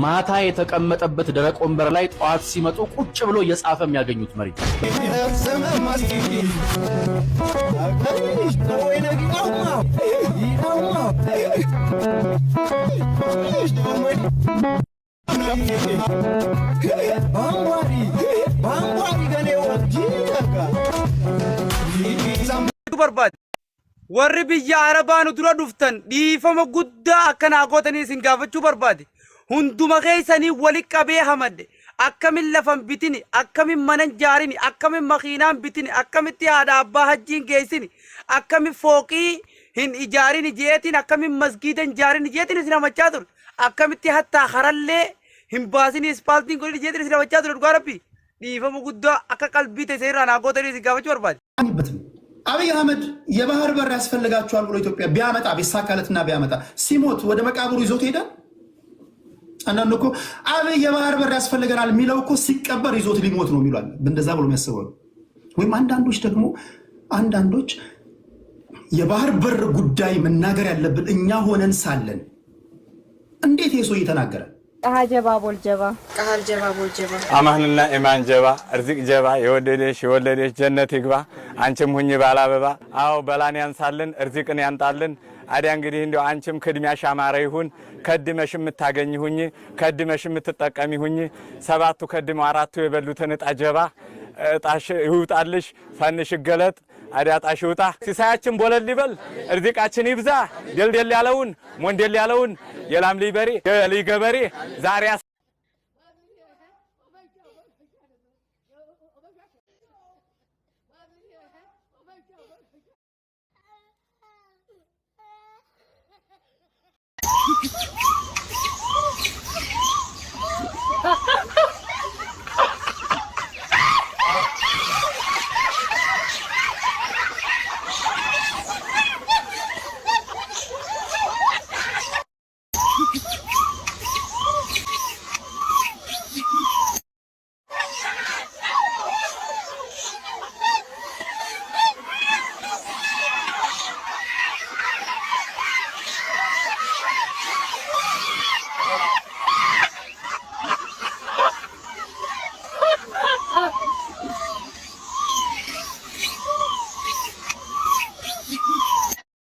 ማታ የተቀመጠበት ደረቅ ወንበር ላይ ጧት ሲመጡ ቁጭ ብሎ እየጻፈ የሚያገኙት መሪ warri biyya arabaanu dura dhuftan dhiifama guddaa akkana gootanii isin gaafachuu barbaade hunduma keessanii wali qabee hamadde akkamin lafan bitini akkamin manan jaarini akkamin makiinaan bitini akkamitti haadha abbaa hajjiin geessini akkamin fooqii hin ijaarini jeetiin akkamin masgiidan jaarini jeetiin isin hamachaa ture akkamitti hattaa harallee hin baasini ispaaltiin godhini jeetiin isin hamachaa ture dhugaa rabbi dhiifama guddaa akka qalbii ta'e irraa naa gootanii isin gaafachuu barbaade. አብይ አህመድ የባህር በር ያስፈልጋቸዋል ብሎ ኢትዮጵያ ቢያመጣ ቢሳካለትና ቢያመጣ ሲሞት ወደ መቃብሩ ይዞት ሄደ። አንዳንዱ እኮ አብይ የባህር በር ያስፈልገናል የሚለው እኮ ሲቀበር ይዞት ሊሞት ነው የሚሏል። እንደዛ ብሎ የሚያስበው ወይም አንዳንዶች የባህር በር ጉዳይ መናገር ያለብን እኛ ሆነን ሳለን እንዴት የሰው እየተናገረ قهر جبا بول جبا አማንና ኢማን ጀባ እርዝቅ ጀባ የወደደሽ ጀነት ይግባ አንቺም ሁኚ ባላበባ አው በላን ያንሳልን እርዝቅን ያንጣልን አዲያ እንግዲህ እንደው አንቺም ክድሚያሽ አማረ ይሁን ከድመሽ የምታገኝ ሁኚ ከድመሽ የምትጠቀሚ ሁኚ ሰባቱ ከድመው አራቱ የበሉትን ዕጣ ጀባ ዕጣሽ ይውጣልሽ ፈንሽ ገለጥ አዲያ ዕጣሽ ይውጣ ሲሳያችን ቦለል ይበል እርዝቃችን ይብዛ ደልደል ያለውን ሞንደል ያለውን የላም ሊበሪ ሊገበሪ ዛሬ